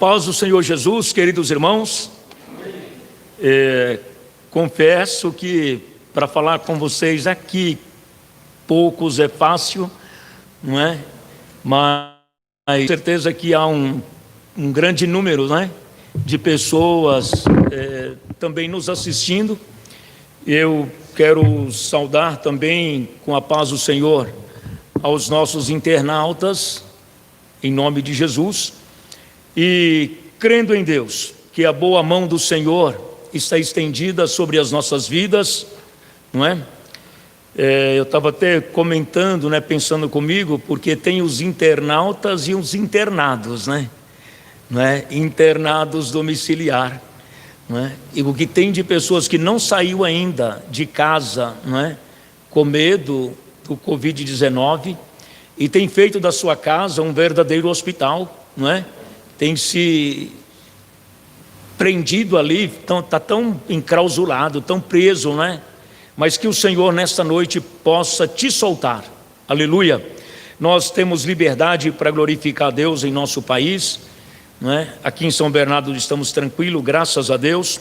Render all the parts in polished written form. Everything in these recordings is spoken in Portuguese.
Paz do Senhor Jesus, queridos irmãos. Confesso que para falar com vocês aqui, poucos é fácil, não é? Mas com certeza que há um grande número, não é? De pessoas também nos assistindo. Eu quero saudar também com a paz do Senhor aos nossos internautas, em nome de Jesus. E crendo em Deus, que a boa mão do Senhor está estendida sobre as nossas vidas, não é? Eu estava até comentando, né, pensando comigo, porque tem os internautas e os internados, né? Não é? Internados domiciliar, não é? E o que tem de pessoas que não saiu ainda de casa, não é? Com medo do Covid-19 e tem feito da sua casa um verdadeiro hospital, não é? Tem se prendido ali, está tão enclausurado, tão preso, não é? Mas que o Senhor nesta noite possa te soltar, aleluia. Nós temos liberdade para glorificar a Deus em nosso país, não é? Aqui em São Bernardo estamos tranquilos, graças a Deus,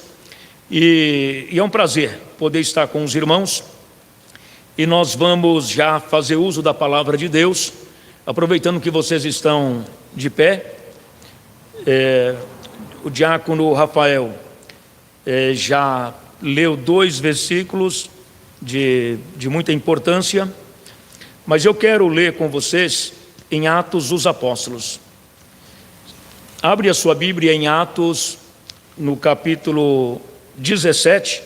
e é um prazer poder estar com os irmãos, e nós vamos já fazer uso da palavra de Deus, aproveitando que vocês estão de pé. O diácono Rafael já leu 2 versículos de muita importância, mas eu quero ler com vocês em Atos dos Apóstolos. Abre a sua Bíblia em Atos, no capítulo 17.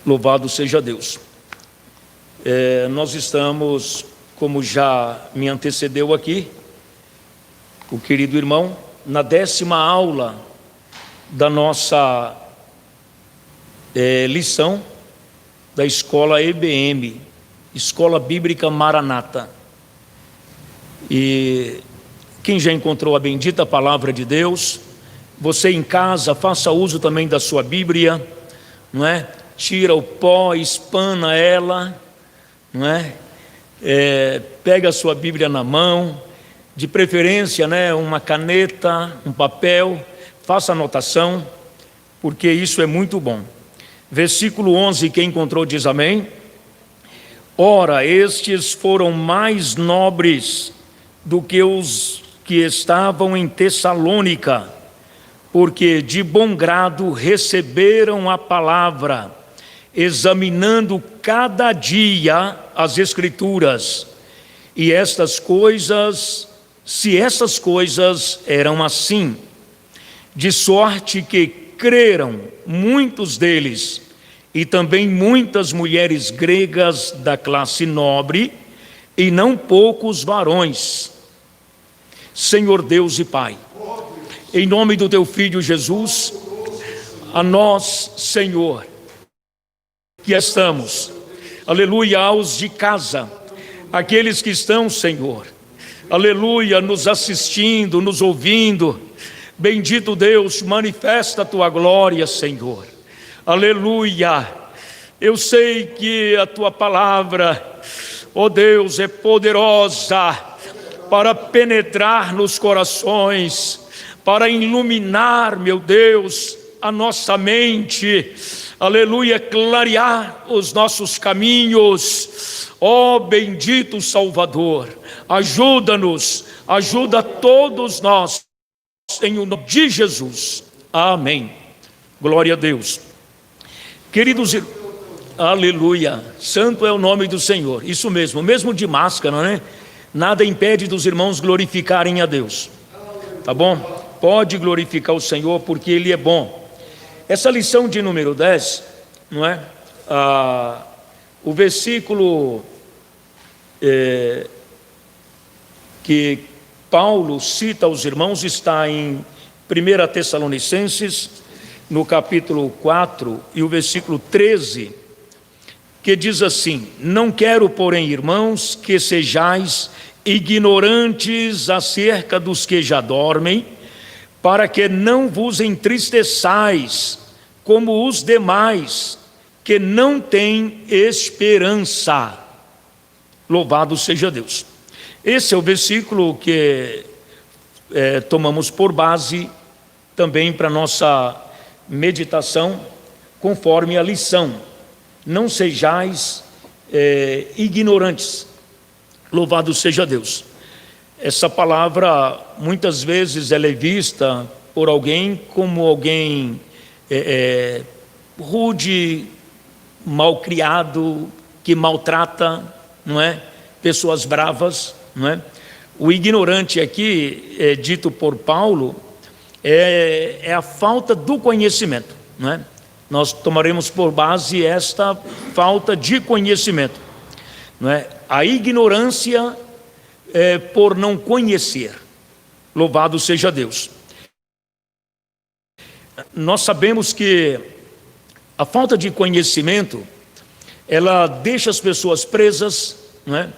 Louvado seja Deus. Nós estamos, como já me antecedeu aqui, o querido irmão, na 10ª aula da nossa lição da Escola EBM, Escola Bíblica Maranata. E quem já encontrou a bendita palavra de Deus, você em casa, faça uso também da sua Bíblia, não é? Tira o pó, espana ela, não é? Pega a sua Bíblia na mão, de preferência, né, uma caneta, um papel, faça anotação, porque isso é muito bom. Versículo 11, quem encontrou diz amém. Ora, estes foram mais nobres do que os que estavam em Tessalônica, porque de bom grado receberam a palavra, examinando cada dia as Escrituras, e estas coisas, se essas coisas eram assim, de sorte que creram muitos deles, e também muitas mulheres gregas da classe nobre, e não poucos varões. Senhor Deus e Pai, em nome do Teu Filho Jesus, a nós, Senhor, que estamos, aleluia, aos de casa, aqueles que estão, Senhor, aleluia, nos assistindo, nos ouvindo, bendito Deus, manifesta a Tua glória, Senhor, aleluia. Eu sei que a Tua palavra, ó Deus, é poderosa para penetrar nos corações, para iluminar, meu Deus, a nossa mente, aleluia, clarear os nossos caminhos. Ó bendito Salvador, ajuda-nos, ajuda todos nós, em o nome de Jesus, amém. Glória a Deus. Queridos irmãos, aleluia, santo é o nome do Senhor, isso mesmo, mesmo de máscara, né? Nada impede dos irmãos glorificarem a Deus, tá bom? Pode glorificar o Senhor, porque Ele é bom. Essa lição de número 10, não é? O versículo que Paulo cita aos irmãos está em 1 Tessalonicenses, no capítulo 4, e o versículo 13, que diz assim: não quero, porém, irmãos, que sejais ignorantes acerca dos que já dormem, para que não vos entristeçais como os demais, que não têm esperança. Louvado seja Deus. Esse é o versículo que tomamos por base também para nossa meditação, conforme a lição: não sejais ignorantes. Louvado seja Deus. Essa palavra muitas vezes ela é vista por alguém como alguém rude, malcriado, que maltrata, não é? Pessoas bravas, não é? O ignorante aqui, dito por Paulo, é a falta do conhecimento, não é? Nós tomaremos por base esta falta de conhecimento, não é? A ignorância por não conhecer. Louvado seja Deus. Nós sabemos que a falta de conhecimento, ela deixa as pessoas presas, não é?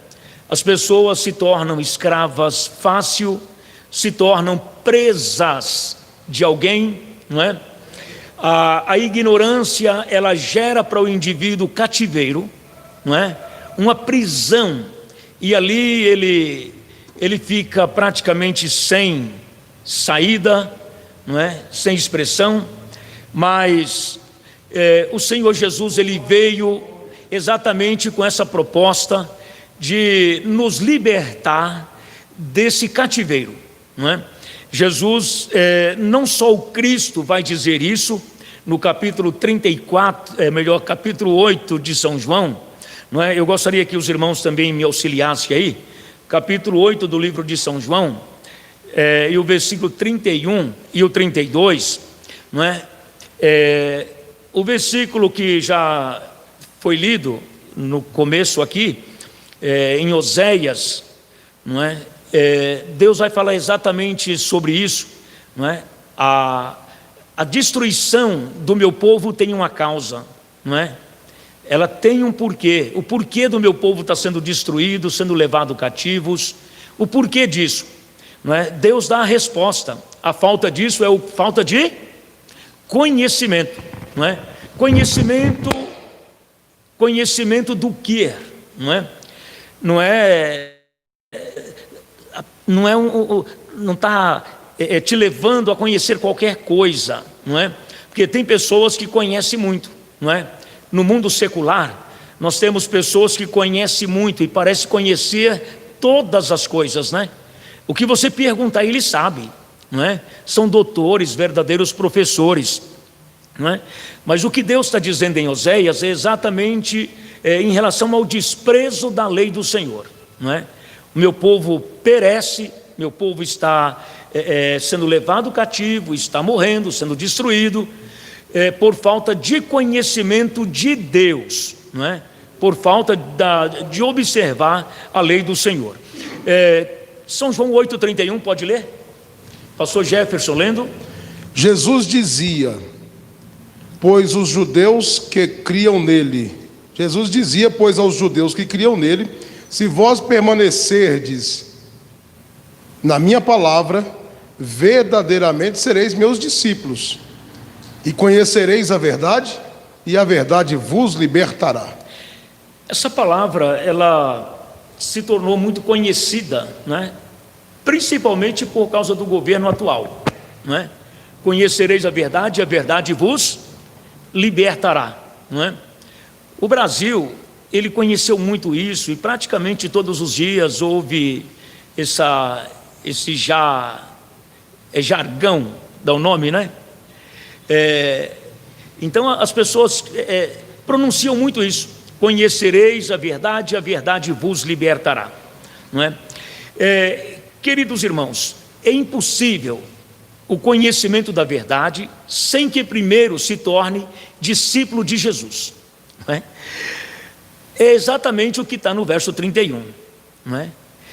As pessoas se tornam escravas fácil, se tornam presas de alguém, não é? A ignorância, ela gera para o indivíduo cativeiro, não é? Uma prisão, e ali ele fica praticamente sem saída, não é? Sem expressão. Mas o Senhor Jesus, ele veio exatamente com essa proposta de nos libertar desse cativeiro, não é? Jesus, não só o Cristo vai dizer isso, no capítulo 34, capítulo 8 de São João, não é? Eu gostaria que os irmãos também me auxiliassem aí, capítulo 8 do livro de São João, e o versículo 31 e o 32, não é? O versículo que já foi lido no começo aqui, em Oséias, não é? Deus vai falar exatamente sobre isso, não é? A destruição do meu povo tem uma causa, não é? Ela tem um porquê. O porquê do meu povo está sendo destruído, sendo levado cativos. O porquê disso, não é? Deus dá a resposta. A falta disso é a falta de conhecimento, não é? Conhecimento do que, não é? Não está te levando a conhecer qualquer coisa, não é? Porque tem pessoas que conhecem muito, não é? No mundo secular, nós temos pessoas que conhecem muito e parece conhecer todas as coisas, né? O que você perguntar, ele sabe, não é? São doutores, verdadeiros professores, não é? Mas o que Deus está dizendo em Oséias é exatamente em relação ao desprezo da lei do Senhor, não é? O meu povo perece, meu povo está sendo levado cativo, está morrendo, sendo destruído, por falta de conhecimento de Deus, não é? Por falta de observar a lei do Senhor. São João 8,31, pode ler? Pastor Jefferson lendo. Jesus dizia, pois aos judeus que criam nele, se vós permanecerdes na minha palavra, verdadeiramente sereis meus discípulos, e conhecereis a verdade, e a verdade vos libertará. Essa palavra, ela se tornou muito conhecida, né? Principalmente por causa do governo atual, não é? Conhecereis a verdade vos libertará, não é? O Brasil, ele conheceu muito isso, e praticamente todos os dias houve esse jargão, dá o nome, né? Então as pessoas pronunciam muito isso: conhecereis a verdade vos libertará, não é? Queridos irmãos, é impossível o conhecimento da verdade sem que primeiro se torne discípulo de Jesus, não é? É exatamente o que está no verso 31, não é?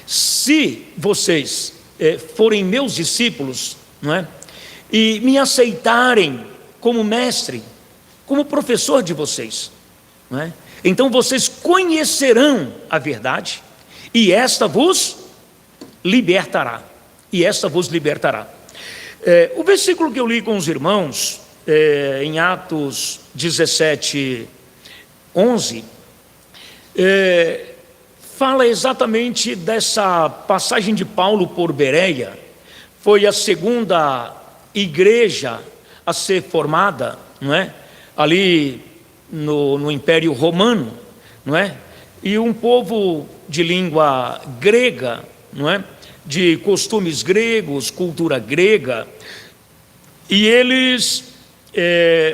Se vocês forem meus discípulos, não é? E me aceitarem como mestre, como professor de vocês, não é? Então vocês conhecerão a verdade, e esta vos libertará. O versículo que eu li com os irmãos, em Atos 17, 11, fala exatamente dessa passagem de Paulo por Bereia. Foi a segunda igreja a ser formada, não é? Ali no Império Romano, não é? E um povo de língua grega, não é? De costumes gregos, cultura grega. E eles,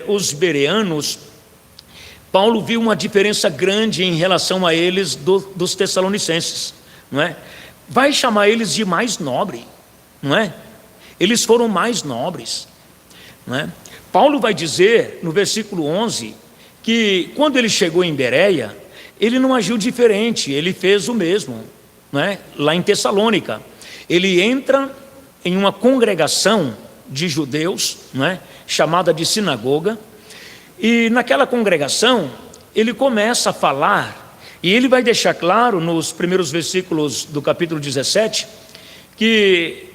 os bereanos, Paulo viu uma diferença grande em relação a eles dos tessalonicenses, não é? Vai chamar eles de mais nobre, não é? Eles foram mais nobres, não é? Paulo vai dizer no versículo 11 que quando ele chegou em Bereia, ele não agiu diferente, ele fez o mesmo, não é? Lá em Tessalônica, ele entra em uma congregação de judeus, não é? Chamada de sinagoga. E naquela congregação, ele começa a falar, e ele vai deixar claro nos primeiros versículos do capítulo 17, que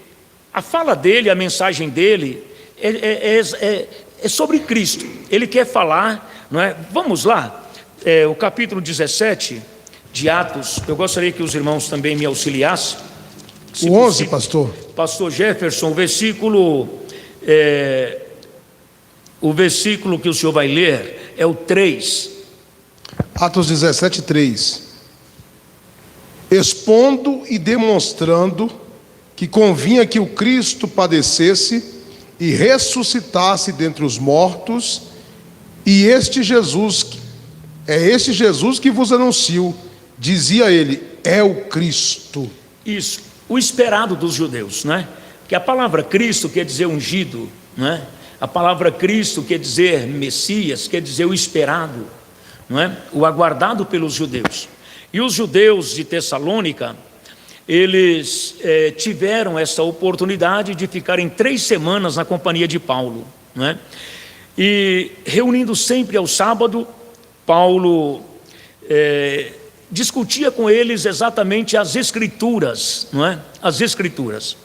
a fala dele, a mensagem dele, é sobre Cristo. Ele quer falar, não é? Vamos lá, o capítulo 17 de Atos, eu gostaria que os irmãos também me auxiliassem. O 11, pastor. Pastor Jefferson, o versículo que o senhor vai ler é o 3. Atos 17, 3. Expondo e demonstrando que convinha que o Cristo padecesse e ressuscitasse dentre os mortos, e este Jesus que vos anuncio, dizia ele, é o Cristo. Isso, o esperado dos judeus, né? Que a palavra Cristo quer dizer ungido, né? A palavra Cristo quer dizer Messias, quer dizer o esperado, não é? O aguardado pelos judeus. E os judeus de Tessalônica, eles tiveram essa oportunidade de ficarem 3 semanas na companhia de Paulo, não é? E reunindo sempre ao sábado, Paulo discutia com eles exatamente as Escrituras, não é? As Escrituras.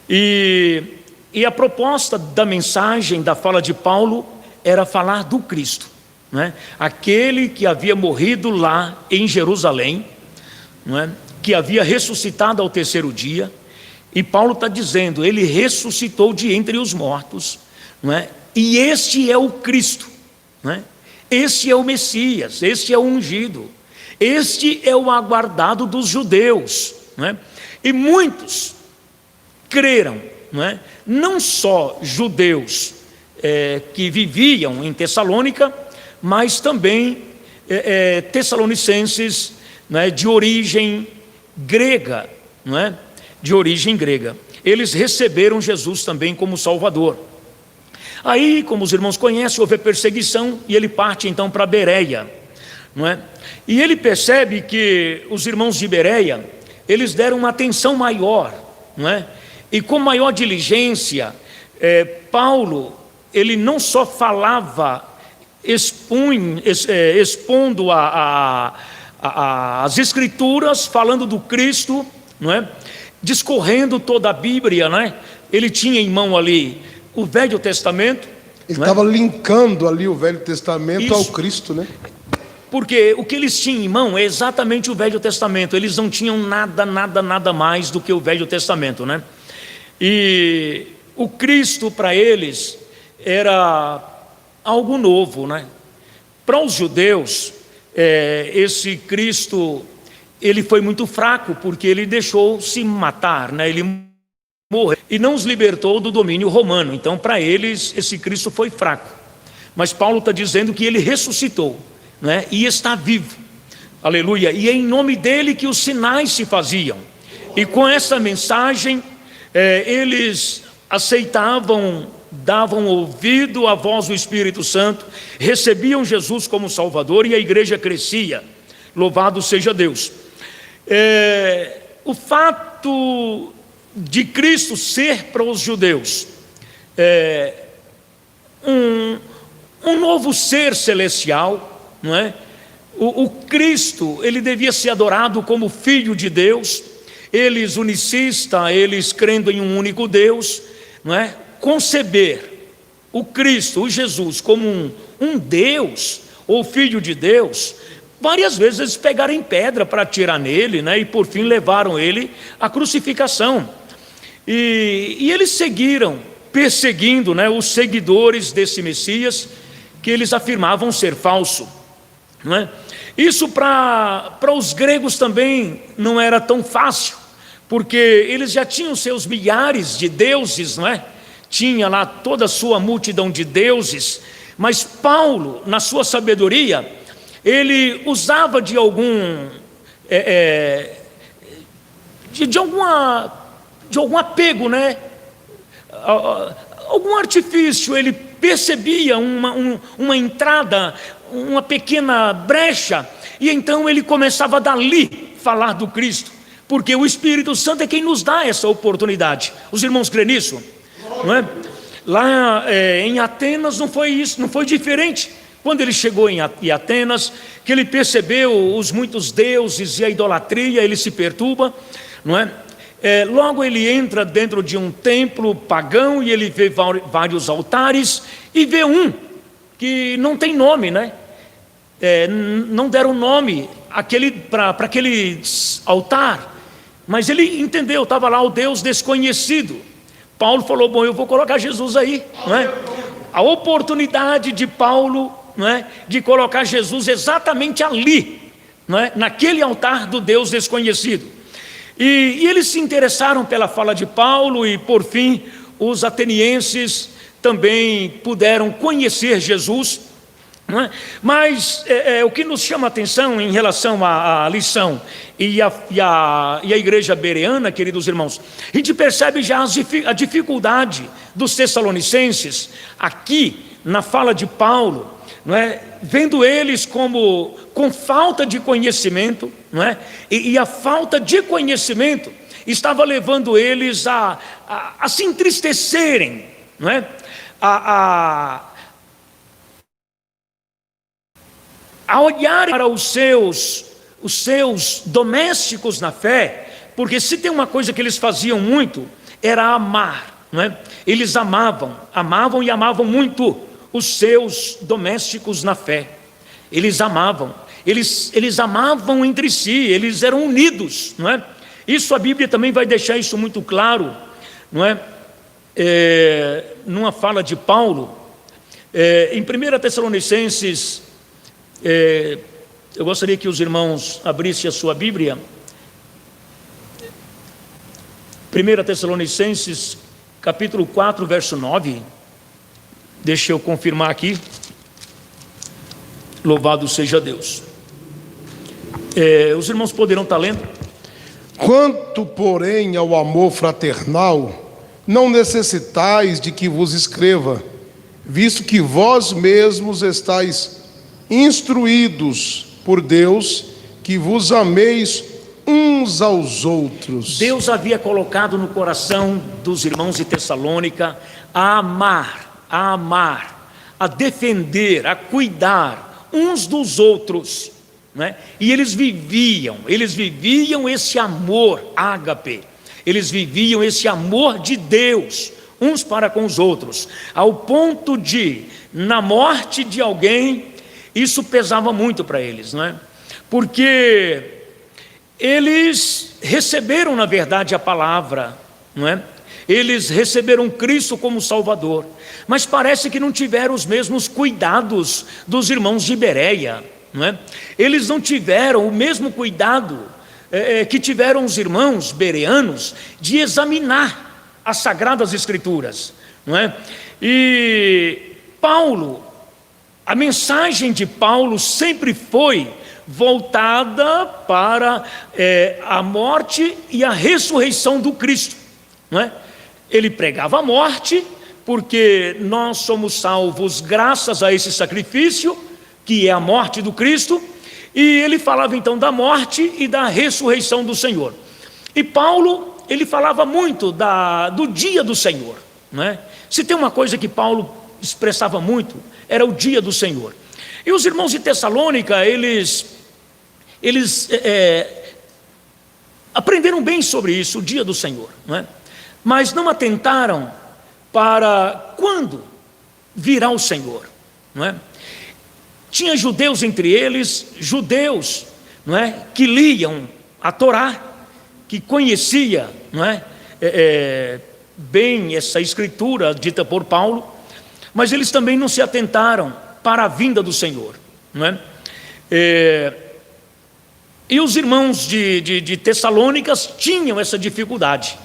E a proposta da mensagem, da fala de Paulo, era falar do Cristo, não é? Aquele que havia morrido lá em Jerusalém, não é? Que havia ressuscitado ao 3º dia, e Paulo está dizendo, ele ressuscitou de entre os mortos, não é? E este é o Cristo, não é? Este é o Messias, este é o ungido, este é o aguardado dos judeus, não é? E muitos creram, não é? Não só judeus que viviam em Tessalônica, mas também tessalonicenses, não é? De origem grega, não é? De origem grega. Eles receberam Jesus também como Salvador. Aí, como os irmãos conhecem, houve perseguição e ele parte então para Bereia, não é? E ele percebe que os irmãos de Bereia, eles deram uma atenção maior, não é? E com maior diligência, Paulo, ele não só falava, expondo as Escrituras, falando do Cristo, não é? Discorrendo toda a Bíblia, não é? Ele tinha em mão ali o Velho Testamento. Ele estava linkando ali o Velho Testamento ao Cristo, né? Porque o que eles tinham em mão é exatamente o Velho Testamento. Eles não tinham nada mais do que o Velho Testamento, né? E o Cristo para eles era algo novo, né? Para os judeus, esse Cristo, ele foi muito fraco, porque ele deixou se matar, né? Ele morreu e não os libertou do domínio romano. Então, para eles, esse Cristo foi fraco. Mas Paulo está dizendo que ele ressuscitou, né? E está vivo, aleluia. E é em nome dele que os sinais se faziam. E com essa mensagem, eles aceitavam, davam ouvido à voz do Espírito Santo, recebiam Jesus como Salvador e a igreja crescia. Louvado seja Deus. O fato de Cristo ser para os judeus um novo ser celestial, não é? O Cristo, ele devia ser adorado como Filho de Deus. Eles unicista, eles crendo em um único Deus, não é? Conceber o Cristo, o Jesus, como um Deus ou Filho de Deus, várias vezes eles pegaram em pedra para atirar nele, né? E por fim levaram ele à crucificação. E eles seguiram perseguindo, né, os seguidores desse Messias, que eles afirmavam ser falso, não é? Isso para os gregos também não era tão fácil, porque eles já tinham seus milhares de deuses, não é? Tinha lá toda a sua multidão de deuses, mas Paulo, na sua sabedoria, ele usava de algum de algum apego, né? Algum artifício. Ele percebia uma entrada, uma pequena brecha, e então ele começava dali falar do Cristo, porque o Espírito Santo é quem nos dá essa oportunidade. Os irmãos creem nisso? Não é? Lá em Atenas não foi isso, não foi diferente. Quando ele chegou em Atenas, que ele percebeu os muitos deuses e a idolatria, ele se perturba, não é? Logo ele entra dentro de um templo pagão e ele vê vários altares, e vê um que não tem nome, né? Não deram nome para aquele altar, mas ele entendeu, estava lá o Deus desconhecido. Paulo falou: bom, eu vou colocar Jesus aí, não é? A oportunidade de Paulo, não é, de colocar Jesus exatamente ali, não é, naquele altar do Deus desconhecido. E eles se interessaram pela fala de Paulo, e por fim os atenienses também puderam conhecer Jesus, não é? Mas o que nos chama a atenção em relação à lição e a igreja bereana, queridos irmãos, a gente percebe já a dificuldade dos tessalonicenses aqui na fala de Paulo, não é? Vendo eles com falta de conhecimento, não é? E a falta de conhecimento estava levando eles a se entristecerem, não é? A olhar para os seus domésticos na fé, porque se tem uma coisa que eles faziam muito, era amar, não é? Eles amavam e amavam muito os seus domésticos na fé. Eles amavam, eles amavam entre si, eles eram unidos, não é? Isso a Bíblia também vai deixar isso muito claro, não é? Numa fala de Paulo, em 1 Tessalonicenses, eu gostaria que os irmãos abrissem a sua Bíblia. 1 Tessalonicenses, capítulo 4, verso 9. Deixa eu confirmar aqui. Louvado seja Deus. Os irmãos poderão estar lendo. Quanto, porém, ao amor fraternal, não necessitais de que vos escreva, visto que vós mesmos estáis instruídos por Deus, que vos ameis uns aos outros. Deus havia colocado no coração dos irmãos de Tessalônica a amar, a defender, a cuidar uns dos outros, né? E eles viviam esse amor ágape, eles viviam esse amor de Deus uns para com os outros, ao ponto de, na morte de alguém, isso pesava muito para eles, não é? Porque eles receberam, na verdade, a palavra, não é? Eles receberam Cristo como Salvador, mas parece que não tiveram os mesmos cuidados dos irmãos de Bereia, não é? Eles não tiveram o mesmo cuidado que tiveram os irmãos bereanos de examinar as Sagradas Escrituras, não é? E Paulo, a mensagem de Paulo sempre foi voltada para a morte e a ressurreição do Cristo, não é? Ele pregava a morte, porque nós somos salvos graças a esse sacrifício, que é a morte do Cristo, e ele falava então da morte e da ressurreição do Senhor. E Paulo, ele falava muito do dia do Senhor, não é? Se tem uma coisa que Paulo expressava muito, era o dia do Senhor. E os irmãos de Tessalônica, eles aprenderam bem sobre isso, o dia do Senhor, não é? Mas não atentaram para quando virá o Senhor, não é? Tinha judeus entre eles, judeus, não é, que liam a Torá, que conhecia, não é, bem essa escritura dita por Paulo, mas eles também não se atentaram para a vinda do Senhor, não é? E os irmãos de Tessalônicas tinham essa dificuldade,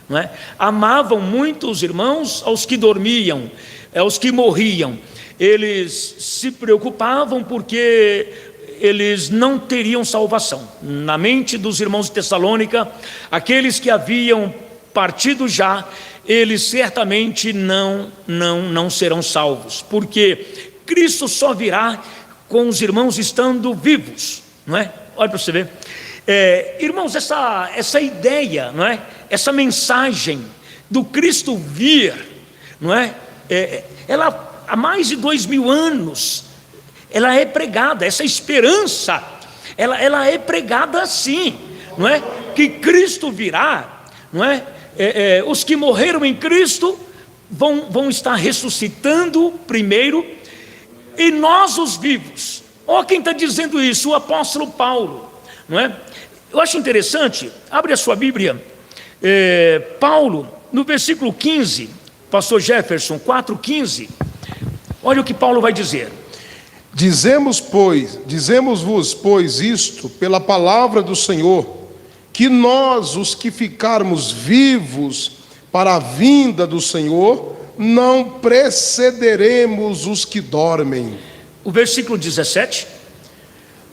não é? Amavam muito os irmãos, aos que dormiam, aos que morriam. Eles se preocupavam porque eles não teriam salvação. Na mente dos irmãos de Tessalônica, aqueles que haviam partido já, eles certamente não serão salvos, porque Cristo só virá com os irmãos estando vivos, não é? Olha para você ver. Irmãos, essa ideia, não é? Essa mensagem do Cristo vir, não é? Ela há mais de 2000 anos, ela é pregada, essa esperança, ela é pregada assim, não é? Que Cristo virá, não é? Os que morreram em Cristo vão estar ressuscitando primeiro, e nós os vivos. Olha quem está dizendo isso, o apóstolo Paulo, não é? Eu acho interessante, abre a sua Bíblia, Paulo, no versículo 15, pastor Jefferson, 4,15, olha o que Paulo vai dizer. Dizemos-vos, pois, isto pela palavra do Senhor, que nós, os que ficarmos vivos para a vinda do Senhor, não precederemos os que dormem. O versículo 17.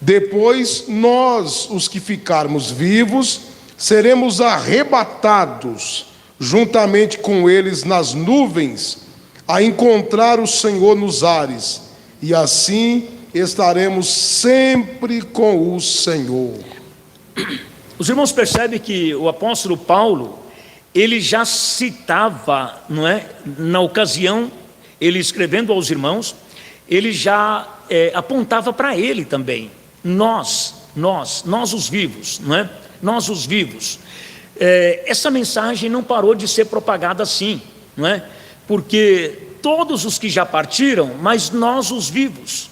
Depois, nós, os que ficarmos vivos, seremos arrebatados, juntamente com eles nas nuvens, a encontrar o Senhor nos ares, e assim estaremos sempre com o Senhor. Os irmãos percebem que o apóstolo Paulo, ele já citava, não é? Na ocasião, ele escrevendo aos irmãos, ele já apontava para ele também. Nós os vivos, não é? Nós os vivos. Essa mensagem não parou de ser propagada assim, não é? Porque todos os que já partiram, mas nós os vivos,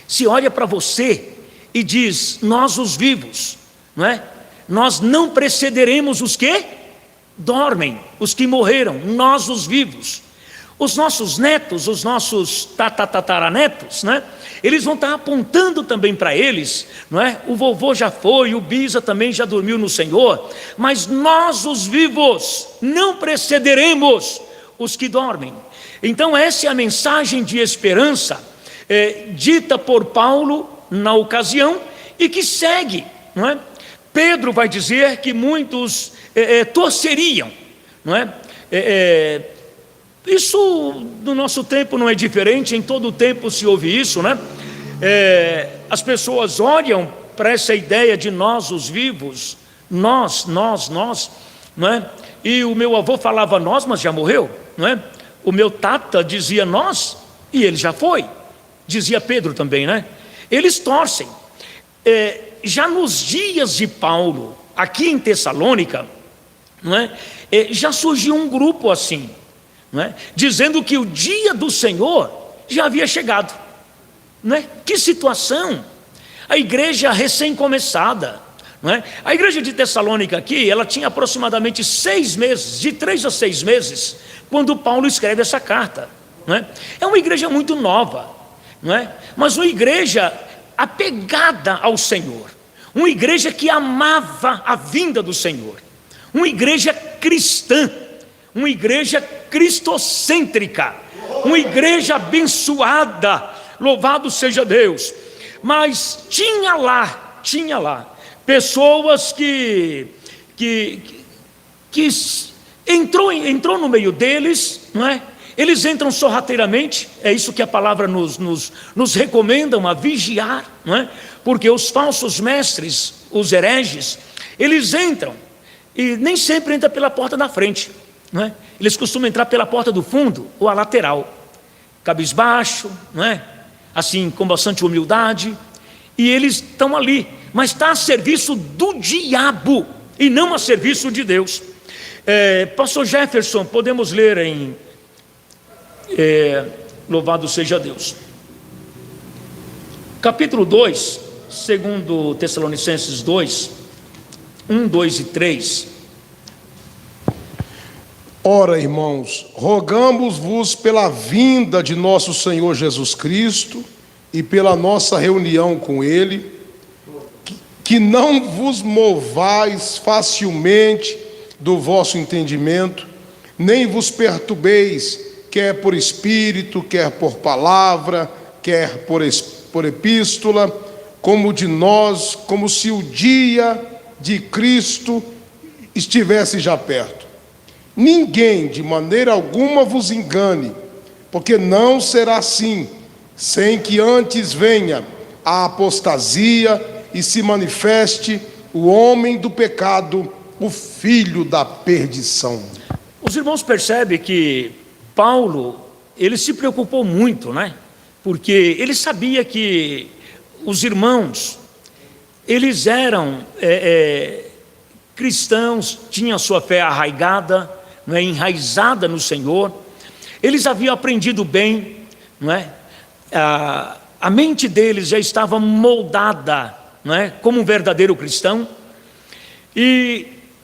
se olha para você e diz, nós os vivos, não é? Nós não precederemos os que dormem, os que morreram, nós os vivos. Os nossos netos, os nossos tataranetos, né? Eles vão estar apontando também para eles, não é? O vovô já foi, o bisa também já dormiu no Senhor, mas nós os vivos não precederemos os que dormem. Então essa é a mensagem de esperança dita por Paulo na ocasião e que segue, não é? Pedro vai dizer que muitos torceriam, não é? Isso no nosso tempo não é diferente, em todo o tempo se ouve isso, né? As pessoas olham para essa ideia de nós os vivos, nós, não é? E o meu avô falava nós, mas já morreu, não é? O meu tata dizia nós, e ele já foi, dizia Pedro também, né? Eles torcem. Já nos dias de Paulo, aqui em Tessalônica, não é? Já surgiu um grupo assim, não é? Dizendo que o dia do Senhor já havia chegado, não é? Que situação! A igreja recém-começada, não é? A igreja de Tessalônica aqui, ela tinha aproximadamente 6 meses, de 3 a 6 meses, quando Paulo escreve essa carta, não é? É uma igreja muito nova, não é? Mas uma igreja apegada ao Senhor, uma igreja que amava a vinda do Senhor, uma igreja cristã, uma igreja cristocêntrica, uma igreja abençoada, louvado seja Deus. Mas tinha lá pessoas que entrou no meio deles, não é? Eles entram sorrateiramente, é isso que a palavra nos recomenda, a vigiar, não é? Porque os falsos mestres, os hereges, eles entram, e nem sempre entram pela porta da frente, não é? Eles costumam entrar pela porta do fundo ou a lateral, cabisbaixo, não é? Assim, com bastante humildade, e eles estão ali, mas está a serviço do diabo e não a serviço de Deus. Pastor Jefferson, podemos ler em louvado seja Deus. capítulo 2, segundo Tessalonicenses 2, 1, 2 e 3. Ora, irmãos, rogamos-vos pela vinda de nosso Senhor Jesus Cristo e pela nossa reunião com Ele, que não vos movais facilmente do vosso entendimento, nem vos perturbeis, quer por espírito, quer por palavra, quer por epístola, como de nós, como se o dia de Cristo estivesse já perto. Ninguém de maneira alguma vos engane, porque não será assim, sem que antes venha a apostasia e se manifeste o homem do pecado, o filho da perdição. Os irmãos percebem que Paulo, ele se preocupou muito, né? Porque ele sabia que os irmãos, eles eram cristãos, tinham sua fé arraigada, não é? Enraizada no Senhor. Eles haviam aprendido bem, não é? A mente deles já estava moldada, não é? Como um verdadeiro cristão.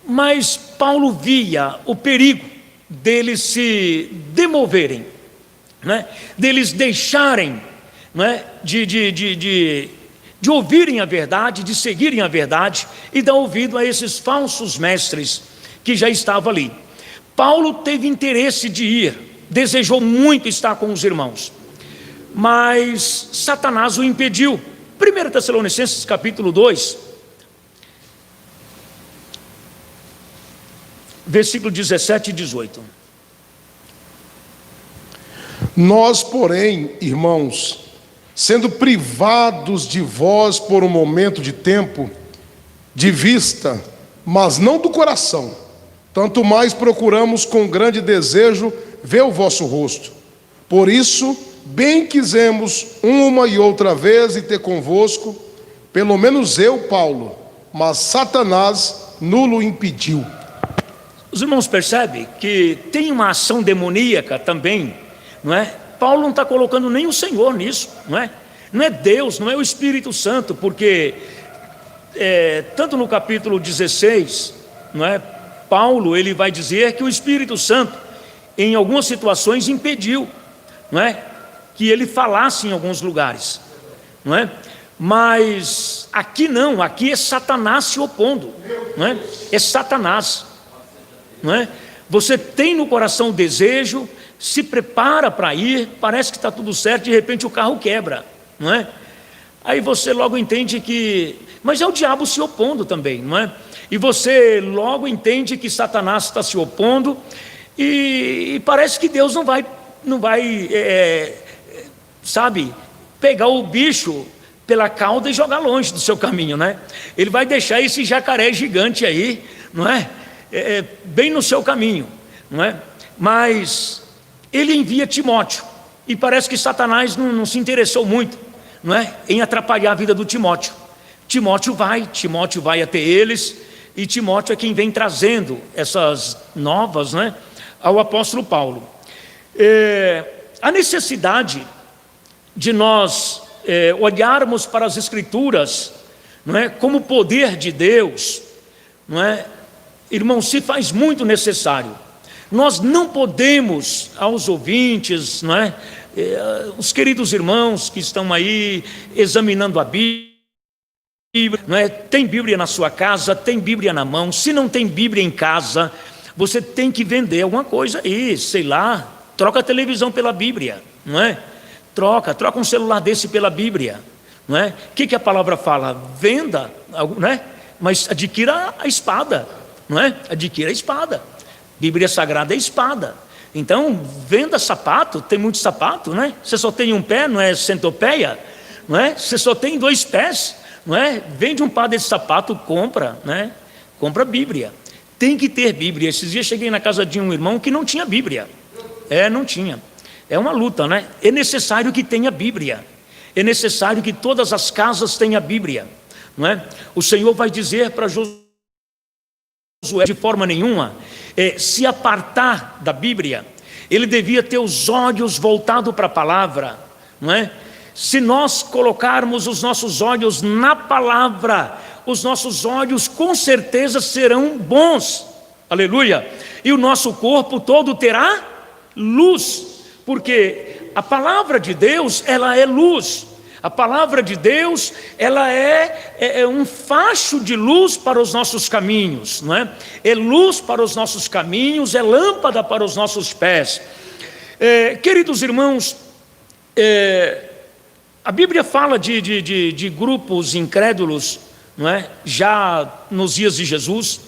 Mas Paulo via o perigo deles se demoverem, não é? Deles deixarem, não é? de ouvirem a verdade, de seguirem a verdade e dar ouvido a esses falsos mestres que já estavam ali. Paulo teve interesse de ir, desejou muito estar com os irmãos, mas Satanás o impediu. 1 Tessalonicenses capítulo 2, versículo 17 e 18. Nós, porém, irmãos, sendo privados de vós por um momento de tempo, de vista, mas não do coração, tanto mais procuramos com grande desejo ver o vosso rosto. Por isso, bem quisemos uma e outra vez e ter convosco, pelo menos eu, Paulo, mas Satanás nulo impediu. Os irmãos percebem que tem uma ação demoníaca também, não é? Paulo não está colocando nem o Senhor nisso, não é? Não é Deus, não é o Espírito Santo, porque tanto no capítulo 16, não é? Paulo, ele vai dizer que o Espírito Santo, em algumas situações, impediu, não é? Que ele falasse em alguns lugares, não é? Mas aqui não, aqui é Satanás se opondo, não é? É Satanás, não é? Você tem no coração o desejo, se prepara para ir, parece que está tudo certo, de repente o carro quebra, não é? Aí você logo entende que, mas é o diabo se opondo também, não é? E você logo entende que Satanás está se opondo e parece que Deus não vai sabe, pegar o bicho pela cauda e jogar longe do seu caminho, né? Ele vai deixar esse jacaré gigante aí, não é? Bem no seu caminho, não é? Mas ele envia Timóteo, e parece que Satanás não se interessou muito, não é? Em atrapalhar a vida do Timóteo. Timóteo vai até eles, e Timóteo é quem vem trazendo essas novas, né, ao apóstolo Paulo. A necessidade de nós olharmos para as Escrituras, não é, como poder de Deus, não é, irmão, se faz muito necessário. Nós não podemos, aos ouvintes, não é, os queridos irmãos que estão aí examinando a Bíblia, não é? Tem Bíblia na sua casa, tem Bíblia na mão. Se não tem Bíblia em casa, você tem que vender alguma coisa aí, sei lá, troca a televisão pela Bíblia, não é? Troca um celular desse pela Bíblia, não é? O que a palavra fala? Venda, não é? Mas adquira a espada, não é? Adquira a espada. Bíblia Sagrada é espada. Então, venda sapato, tem muito sapato, não é? Você só tem um pé, não é centopeia, não é? Você só tem 2 pés, não é? Vende um par desse sapato, compra, né? Compra Bíblia. Tem que ter Bíblia. Esses dias cheguei na casa de um irmão que não tinha Bíblia. Não tinha. É uma luta, né? É necessário que tenha Bíblia. É necessário que todas as casas tenham Bíblia, não é? O Senhor vai dizer para Josué, de forma nenhuma, se apartar da Bíblia. Ele devia ter os olhos voltados para a palavra, não é? Se nós colocarmos os nossos olhos na palavra, os nossos olhos com certeza serão bons, aleluia, e o nosso corpo todo terá luz, porque a palavra de Deus, ela é luz. A palavra de Deus, ela é um facho de luz para os nossos caminhos, não é? É luz para os nossos caminhos, é lâmpada para os nossos pés. Queridos irmãos, a Bíblia fala de grupos incrédulos, não é? Já nos dias de Jesus,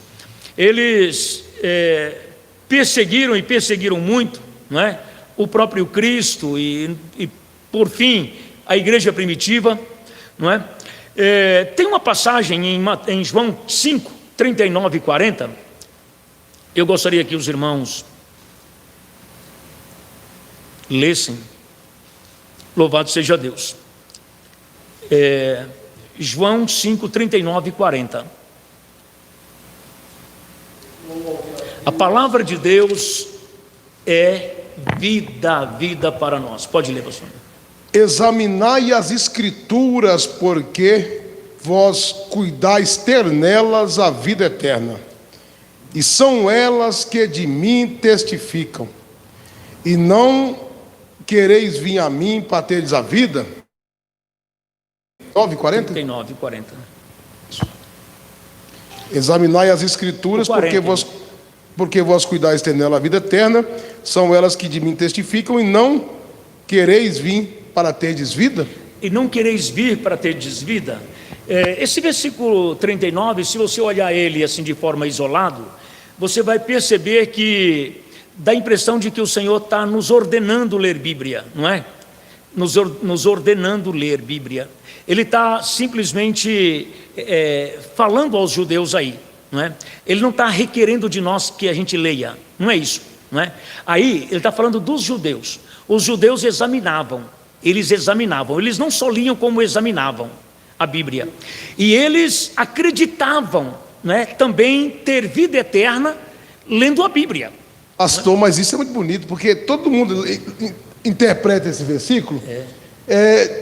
eles perseguiram e perseguiram muito, não é? O próprio Cristo e por fim, a igreja primitiva, não é? Tem uma passagem em João 5, 39 e 40, eu gostaria que os irmãos lessem, louvado seja Deus. João 5, 39 e 40. A palavra de Deus é vida para nós. Pode ler, pastor. Examinai as Escrituras, porque vós cuidais ter nelas a vida eterna, e são elas que de mim testificam. E não quereis vir a mim para teres a vida? 9:40? 39 e 40. Examinai as Escrituras, porque vós cuidais ter nela a vida eterna, são elas que de mim testificam, e não quereis vir para terdes vida? E não quereis vir para terdes vida? Esse versículo 39, se você olhar ele assim de forma isolado, você vai perceber que dá a impressão de que o Senhor está nos ordenando ler Bíblia, não é? Nos ordenando ler Bíblia. Ele está simplesmente falando aos judeus aí, não é? Ele não está requerendo de nós que a gente leia, não é isso, não é? Aí ele está falando dos judeus. Os judeus examinavam, eles não só liam como examinavam a Bíblia, e eles acreditavam, né, também ter vida eterna lendo a Bíblia. Pastor, mas isso é muito bonito, porque todo mundo interpreta esse versículo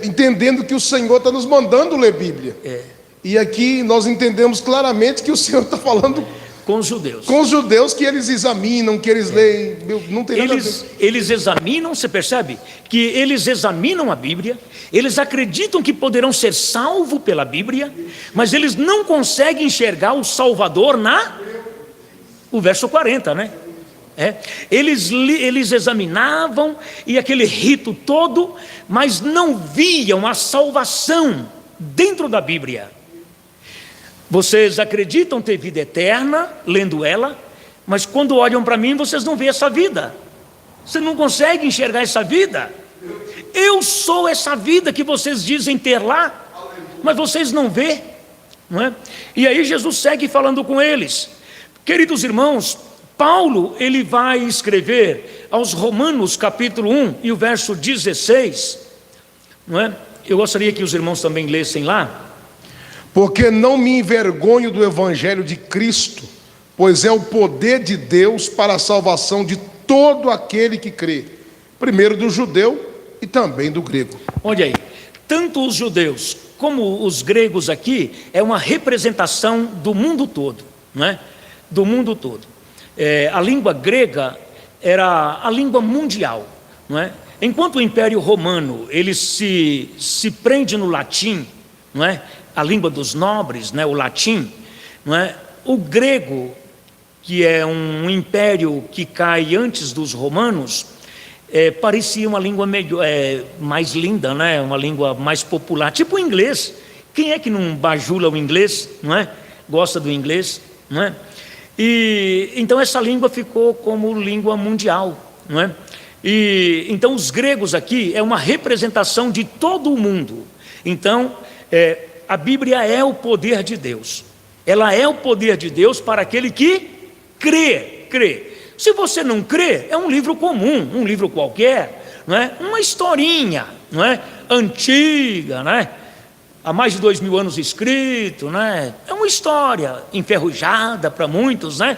entendendo que o Senhor está nos mandando ler Bíblia. E aqui nós entendemos claramente que o Senhor está falando com os judeus. Com os judeus, que eles examinam, que eles leem, não tem nada a ver. Eles examinam, você percebe? Que eles examinam a Bíblia, eles acreditam que poderão ser salvos pela Bíblia, mas eles não conseguem enxergar o Salvador o verso 40, né? Eles examinavam e aquele rito todo, mas não viam a salvação dentro da Bíblia. Vocês acreditam ter vida eterna, lendo ela, mas quando olham para mim, vocês não veem essa vida. Você não consegue enxergar essa vida. Eu sou essa vida que vocês dizem ter lá, mas vocês não vê, não é? E aí Jesus segue falando com eles. Queridos irmãos, Paulo, ele vai escrever aos Romanos capítulo 1 e o verso 16, não é? Eu gostaria que os irmãos também lessem lá. Porque não me envergonho do evangelho de Cristo, pois é o poder de Deus para a salvação de todo aquele que crê, primeiro do judeu e também do grego. Olha aí, tanto os judeus como os gregos aqui é uma representação do mundo todo, não é? Do mundo todo. A língua grega era a língua mundial, não é? Enquanto o Império Romano ele se prende no latim, não é? A língua dos nobres, né, o latim, não é? O grego, que é um império que cai antes dos romanos, parecia uma língua mais linda, né? Uma língua mais popular, tipo o inglês. Quem é que não bajula o inglês, não é? Gosta do inglês, não é? E então essa língua ficou como língua mundial, não é? E então os gregos aqui é uma representação de todo o mundo. Então a Bíblia é o poder de Deus. Ela é o poder de Deus para aquele que crê. Se você não crê, é um livro comum, um livro qualquer, não é? Uma historinha, não é? Antiga, não é? Há mais de 2000 anos escrito, né? É uma história enferrujada para muitos, né?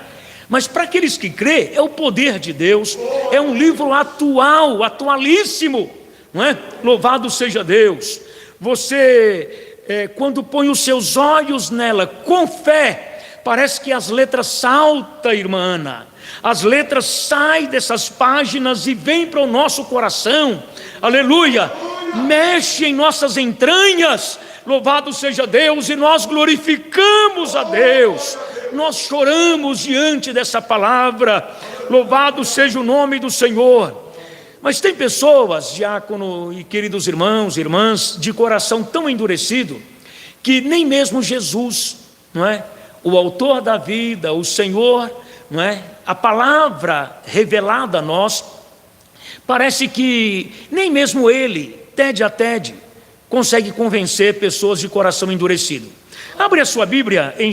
Mas para aqueles que crê, é o poder de Deus, é um livro atual, atualíssimo, não é? Louvado seja Deus. Você, quando põe os seus olhos nela com fé, parece que as letras saltam, irmã Ana. As letras saem dessas páginas e vêm para o nosso coração. Aleluia! Mexe em nossas entranhas. Louvado seja Deus, e nós glorificamos a Deus. Nós choramos diante dessa palavra. Louvado seja o nome do Senhor. Mas tem pessoas, diácono e queridos irmãos e irmãs, de coração tão endurecido, que nem mesmo Jesus, não é? O autor da vida, o Senhor, não é? A palavra revelada a nós, parece que nem mesmo Ele, tede a tede, consegue convencer pessoas de coração endurecido. Abre a sua Bíblia em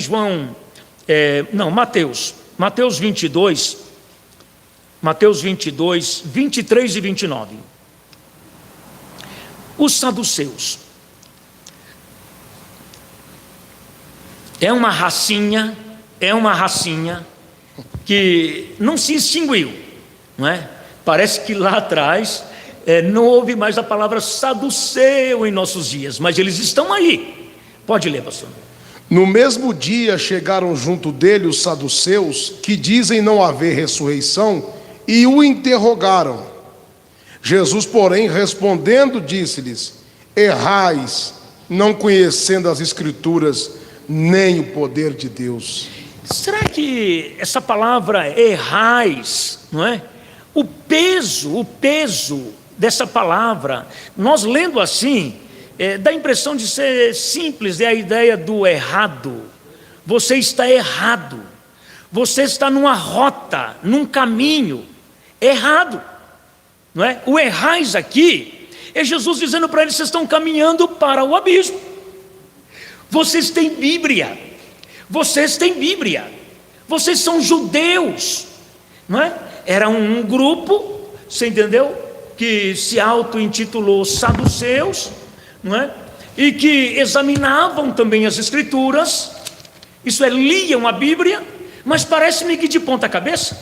Mateus 22, 23 e 29. Os saduceus. É uma racinha que não se extinguiu, não é? Parece que lá atrás não houve mais a palavra saduceu em nossos dias, mas eles estão aí. Pode ler, pastor. No mesmo dia chegaram junto dele os saduceus, que dizem não haver ressurreição, e o interrogaram. Jesus, porém, respondendo, disse-lhes: errais, não conhecendo as Escrituras, nem o poder de Deus. Será que essa palavra errais, não é? O peso dessa palavra, nós lendo assim, dá a impressão de ser simples, é a ideia do errado. Você está errado, você está numa rota, num caminho errado, não é? O errais aqui é Jesus dizendo para eles: vocês estão caminhando para o abismo. Vocês têm Bíblia, vocês são judeus, não é? Era um grupo, você entendeu? Que se auto-intitulou saduceus, não é? E que examinavam também as Escrituras, isso é, liam a Bíblia, mas parece-me que de ponta cabeça.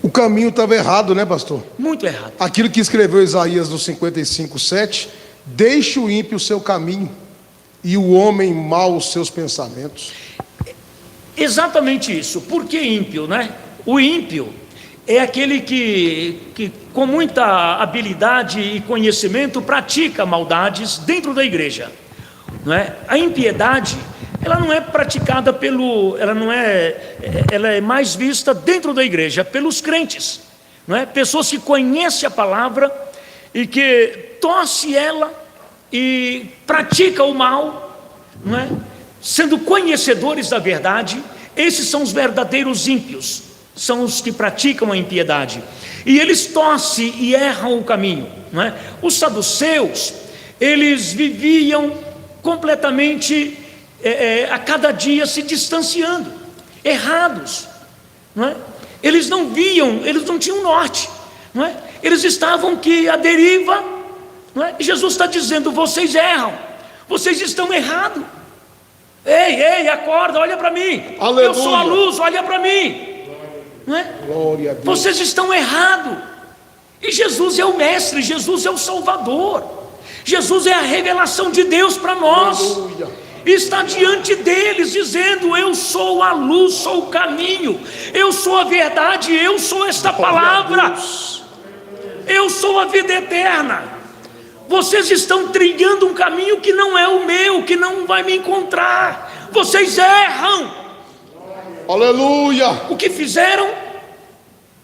O caminho estava errado, né, pastor? Muito errado. Aquilo que escreveu Isaías no 55:7: deixe o ímpio o seu caminho, e o homem mau os seus pensamentos. Exatamente isso. Por que ímpio, né? O ímpio é aquele que com muita habilidade e conhecimento pratica maldades dentro da igreja, não é? A impiedade, ela não é praticada ela é mais vista dentro da igreja pelos crentes, não é? Pessoas que conhecem a palavra e que torce ela e pratica o mal, não é? Sendo conhecedores da verdade, esses são os verdadeiros ímpios. São os que praticam a impiedade, e eles torcem e erram o caminho, não é? Os saduceus, eles viviam completamente a cada dia se distanciando, errados, não é? Eles não tinham norte, não é? Eles estavam que à deriva, não é? E Jesus está dizendo: vocês erram, vocês estão errados. Ei, acorda, olha para mim. Aleluia. Eu sou a luz, olha para mim. Não é? Glória a Deus. Vocês estão errados. E Jesus é o mestre, Jesus é o Salvador, Jesus é a revelação de Deus para nós. Aleluia. Está diante deles dizendo: eu sou a luz, sou o caminho, eu sou a verdade, eu sou esta palavra, eu sou a vida eterna. Vocês estão trilhando um caminho que não é o meu, que não vai me encontrar. Vocês erram. Aleluia. O que fizeram?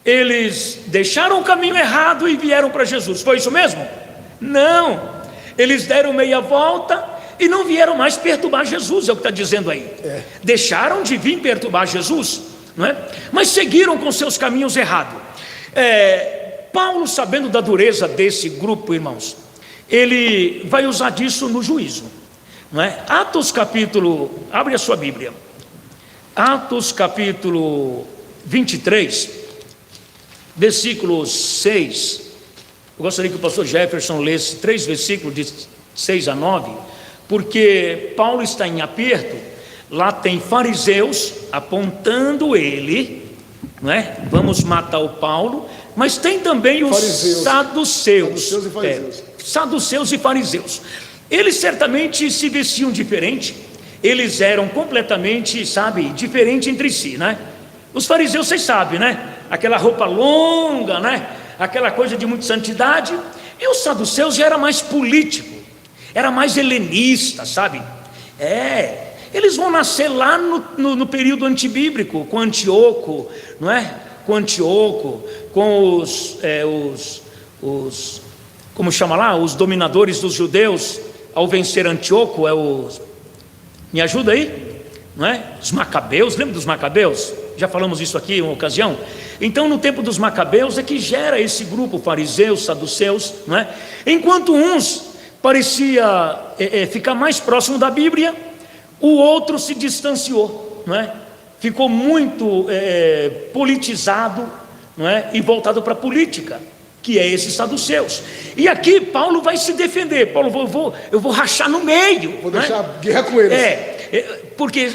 Eles deixaram o caminho errado e vieram para Jesus. Foi isso mesmo? Não. Eles deram meia volta e não vieram mais perturbar Jesus, é o que está dizendo aí. Deixaram de vir perturbar Jesus, não é? Mas seguiram com seus caminhos errados. Paulo, sabendo da dureza desse grupo, irmãos, ele vai usar disso no juízo, não é? Atos capítulo, abre a sua Bíblia, Atos capítulo 23, versículo 6. Eu gostaria que o pastor Jefferson lesse 3 versículos de 6 a 9, porque Paulo está em aperto. Lá tem fariseus apontando ele não é? Vamos matar o Paulo, mas tem também os saduceus. Saduceus e fariseus. Saduceus e fariseus. Eles certamente se vestiam diferente, eles eram completamente, sabe, diferentes entre si, né? Os fariseus, vocês sabem, né? Aquela roupa longa, né? Aquela coisa de muita santidade. E os saduceus já era mais político, era mais helenista, sabe? Eles vão nascer lá no período antibíblico, com Antíoco, não é? Com Antíoco, com os como chama lá? Os dominadores dos judeus, ao vencer Antíoco, me ajuda aí? Não é? Os macabeus, lembra dos macabeus? Já falamos isso aqui em uma ocasião. Então, no tempo dos macabeus é que gera esse grupo, fariseus, saduceus, não é? Enquanto uns parecia ficar mais próximo da Bíblia, o outro se distanciou, não é? Ficou muito politizado, não é? E voltado para a política, que é esses saduceus. E aqui Paulo vai se defender. Paulo, eu vou rachar no meio. Vou deixar guerra com eles. Porque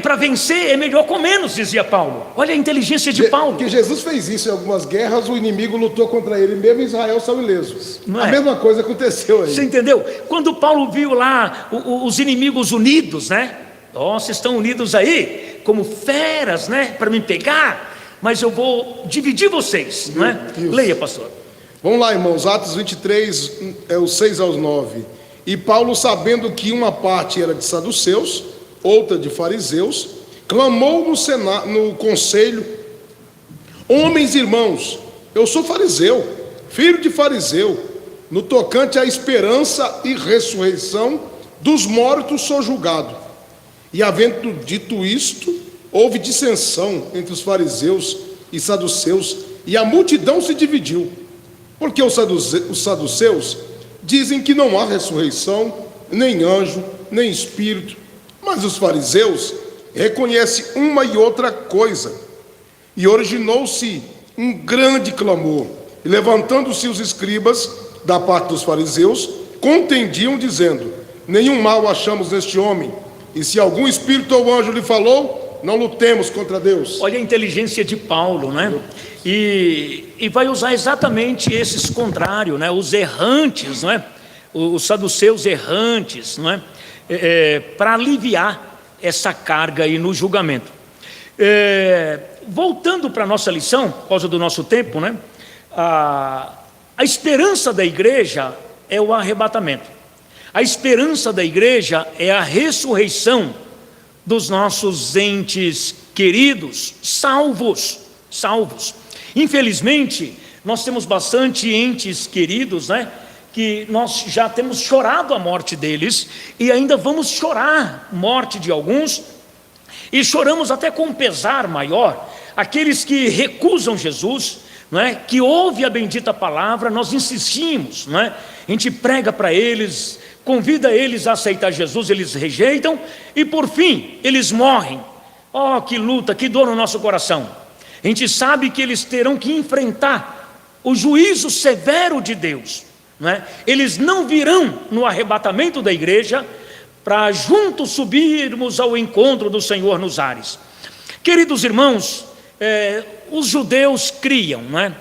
para vencer é melhor com menos, dizia Paulo. Olha a inteligência de Paulo. Porque Jesus fez isso em algumas guerras, o inimigo lutou contra ele, mesmo Israel saiu ilesos. Não é? A mesma coisa aconteceu aí. Você entendeu? Quando Paulo viu lá os inimigos unidos, né? Vocês estão unidos aí, como feras, né? Para me pegar, mas eu vou dividir vocês, não é? Isso. Leia, pastor. Vamos lá, irmãos, Atos 23, os 6 aos 9. E Paulo, sabendo que uma parte era de saduceus, outra de fariseus, clamou no conselho: homens irmãos, eu sou fariseu, filho de fariseu, no tocante à esperança e ressurreição dos mortos sou julgado. E havendo dito isto, houve dissensão entre os fariseus e saduceus, e a multidão se dividiu, porque os saduceus dizem que não há ressurreição, nem anjo, nem espírito, mas os fariseus reconhecem uma e outra coisa. E originou-se um grande clamor, e levantando-se os escribas da parte dos fariseus, contendiam dizendo: nenhum mal achamos neste homem, e se algum espírito ou anjo lhe falou, não lutemos contra Deus. Olha a inteligência de Paulo, né? E vai usar exatamente esses contrários, né? Os errantes, não é? Os saduceus errantes, não é? Para aliviar essa carga aí no julgamento. Voltando para a nossa lição, por causa do nosso tempo, né? A esperança da igreja é o arrebatamento. A esperança da igreja é a ressurreição dos nossos entes queridos, salvos. Infelizmente, nós temos bastante entes queridos, né? Que nós já temos chorado a morte deles e ainda vamos chorar a morte de alguns, e choramos até com um pesar maior, aqueles que recusam Jesus, não é? Que ouvem a bendita palavra, nós insistimos, não é? A gente prega para eles, convida eles a aceitar Jesus, eles rejeitam, e por fim, eles morrem. Oh, que luta, que dor no nosso coração. A gente sabe que eles terão que enfrentar o juízo severo de Deus, não é? Eles não virão no arrebatamento da igreja para juntos subirmos ao encontro do Senhor nos ares. Queridos irmãos, os judeus criam, não é?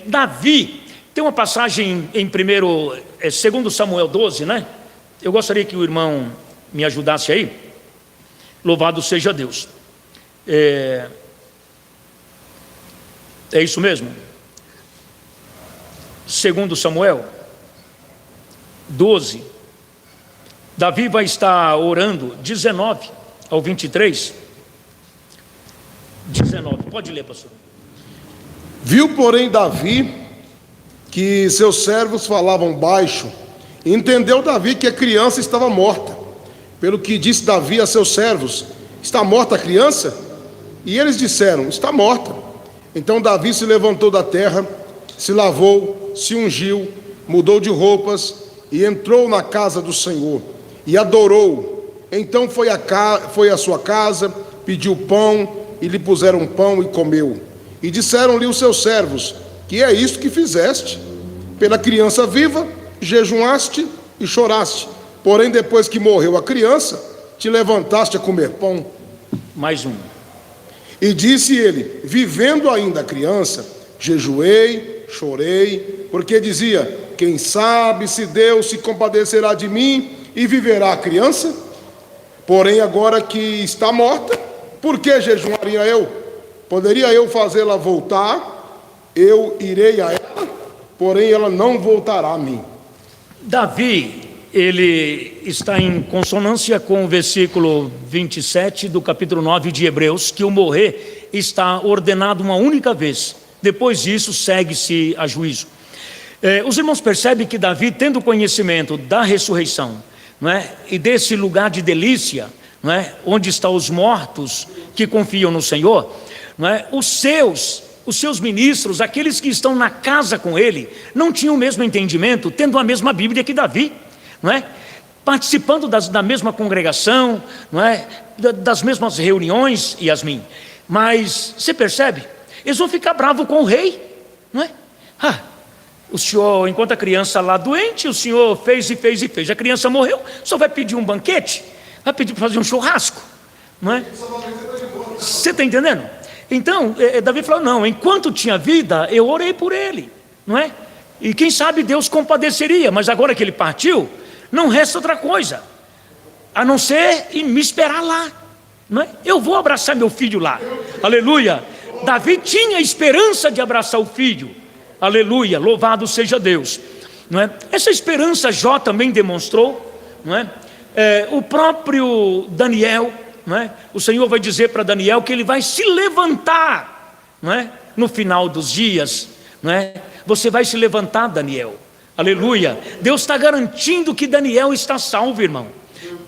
Davi, tem uma passagem em 2 Samuel 12, né? Eu gostaria que o irmão me ajudasse aí. Louvado seja Deus. É isso mesmo? 2 Samuel 12. Davi vai estar orando, 19 ao 23. 19, pode ler, pastor. Viu, porém, Davi que seus servos falavam baixo, e entendeu Davi que a criança estava morta. Pelo que disse Davi a seus servos: está morta a criança? E eles disseram: está morta. Então Davi se levantou da terra, se lavou, se ungiu, mudou de roupas e entrou na casa do Senhor e adorou. Então foi à sua casa, pediu pão, e lhe puseram pão e comeu. E disseram-lhe os seus servos: que é isto que fizeste? Pela criança viva jejuaste e choraste, porém depois que morreu a criança, te levantaste a comer pão. Mais um. E disse ele: vivendo ainda a criança, jejuei, chorei, porque dizia: quem sabe se Deus se compadecerá de mim e viverá a criança? Porém agora que está morta, por que jejuaria eu? Poderia eu fazê-la voltar? Eu irei a ela, porém ela não voltará a mim. Davi, ele está em consonância com o versículo 27 do capítulo 9 de Hebreus, que o morrer está ordenado uma única vez. Depois disso, segue-se a juízo. Os irmãos percebem que Davi, tendo conhecimento da ressurreição, não é? E desse lugar de delícia, não é? Onde estão os mortos que confiam no Senhor, não é? Os seus ministros, aqueles que estão na casa com ele, não tinham o mesmo entendimento, tendo a mesma Bíblia que Davi, não é? Participando da mesma congregação, não é? Das mesmas reuniões, Yasmin. Mas você percebe? Eles vão ficar bravos com o rei, não é? O senhor, enquanto a criança lá doente, o senhor fez e fez e fez. A criança morreu, o senhor vai pedir um banquete? Vai pedir para fazer um churrasco, não é? Você está entendendo? Então, Davi falou: não, enquanto tinha vida, eu orei por ele, não é? E quem sabe Deus compadeceria, mas agora que ele partiu, não resta outra coisa, a não ser me esperar lá, não é? Eu vou abraçar meu filho lá, aleluia. Davi tinha esperança de abraçar o filho, aleluia, louvado seja Deus, não é? Essa esperança Jó também demonstrou, não é? O próprio Daniel, não é? O Senhor vai dizer para Daniel que ele vai se levantar, não é? No final dos dias, não é? Você vai se levantar, Daniel, aleluia. Deus está garantindo que Daniel está salvo, irmão.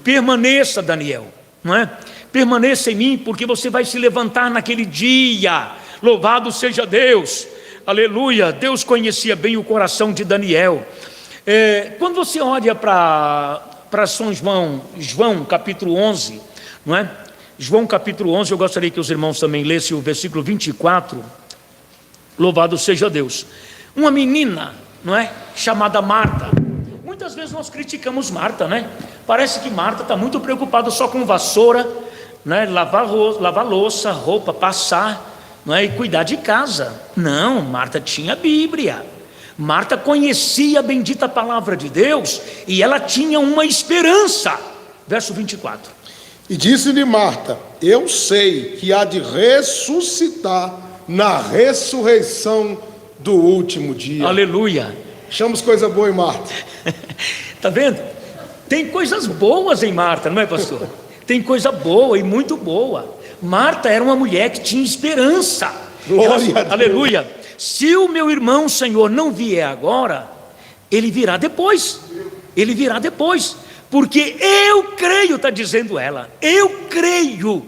Permaneça, Daniel, não é? Permaneça em mim, porque você vai se levantar naquele dia, louvado seja Deus, aleluia. Deus conhecia bem o coração de Daniel. Quando você olha para São João capítulo 11, não é? João capítulo 11, eu gostaria que os irmãos também lessem o versículo 24, louvado seja Deus. Uma menina, não é? Chamada Marta. Muitas vezes nós criticamos Marta, né? Parece que Marta está muito preocupada só com vassoura, né? Lavar louça, roupa, passar, não é? E cuidar de casa. Não, Marta tinha Bíblia. Marta conhecia a bendita palavra de Deus e ela tinha uma esperança. Verso 24. E disse-lhe Marta: eu sei que há de ressuscitar na ressurreição do último dia. Aleluia. Achamos coisa boa em Marta. Está vendo? Tem coisas boas em Marta, não é, pastor? Tem coisa boa e muito boa. Marta era uma mulher que tinha esperança. Glória a Deus. Aleluia. Se o meu irmão, Senhor, não vier agora, ele virá depois. Ele virá depois. Porque eu creio, está dizendo ela, eu creio,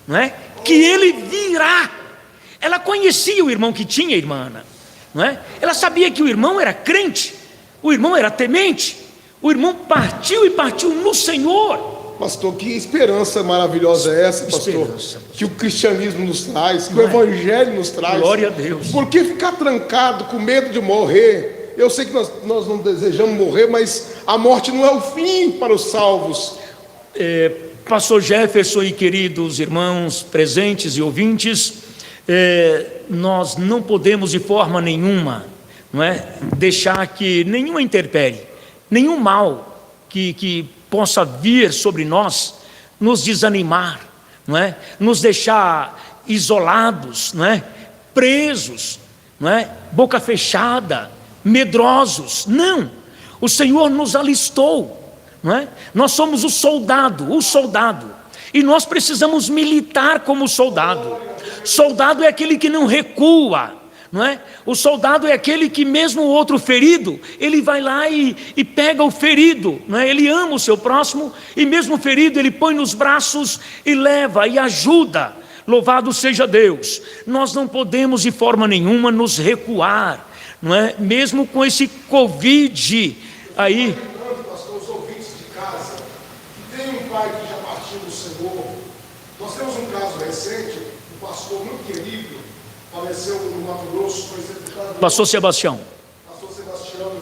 não é? Que ele virá. Ela conhecia o irmão que tinha, irmã Ana, não é? Ela sabia que o irmão era crente, o irmão era temente, o irmão partiu e partiu no Senhor. Pastor, que esperança maravilhosa é essa, pastor? Que o cristianismo nos traz, que o evangelho nos traz. Glória a Deus. Por que ficar trancado com medo de morrer? Eu sei que nós não desejamos morrer, mas a morte não é o fim para os salvos. Pastor Jefferson e queridos irmãos presentes e ouvintes, nós não podemos de forma nenhuma, não é, deixar que nenhuma intempérie, nenhum mal que possa vir sobre nós, nos desanimar, não é, nos deixar isolados, não é, presos, não é, boca fechada, medrosos. Não, o Senhor nos alistou, não é? Nós somos o soldado, e nós precisamos militar como soldado. Soldado é aquele que não recua, não é? O soldado é aquele que mesmo o outro ferido, ele vai lá e pega o ferido, não é? Ele ama o seu próximo, e mesmo ferido ele põe nos braços e leva e ajuda. Louvado seja Deus. Nós não podemos de forma nenhuma nos recuar, não é? Mesmo com esse Covid aí. Pastor, os ouvintes de casa, que tem um pai que já partiu do Senhor. Nós temos um caso recente, um pastor muito querido, faleceu no Mato Grosso, foi executado. Pastor Sebastião. Pastor Sebastião,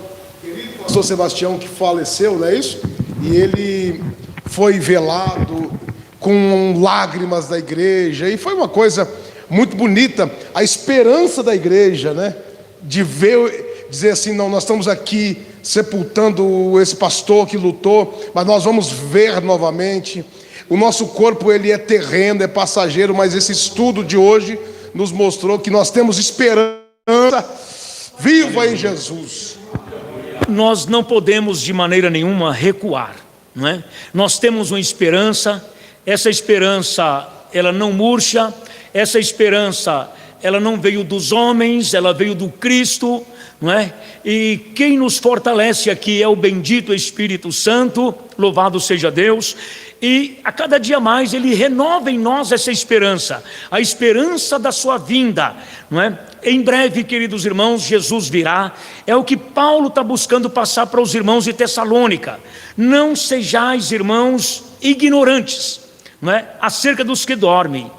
querido pastor Sebastião, que faleceu, não é isso? E ele foi velado com lágrimas da igreja, e foi uma coisa muito bonita, a esperança da igreja, né? De ver, dizer assim, não, nós estamos aqui sepultando esse pastor que lutou, mas nós vamos ver novamente. O nosso corpo, ele é terreno, é passageiro, mas esse estudo de hoje nos mostrou que nós temos esperança viva em Jesus. Nós não podemos de maneira nenhuma recuar, não é? Nós temos uma esperança, essa esperança, ela não murcha, essa esperança, ela não veio dos homens, ela veio do Cristo, não é? E quem nos fortalece aqui é o bendito Espírito Santo, louvado seja Deus, e a cada dia mais Ele renova em nós essa esperança, a esperança da sua vinda, não é? Em breve, queridos irmãos, Jesus virá, é o que Paulo está buscando passar para os irmãos de Tessalônica. Não sejais, irmãos, ignorantes, não é? Acerca dos que dormem.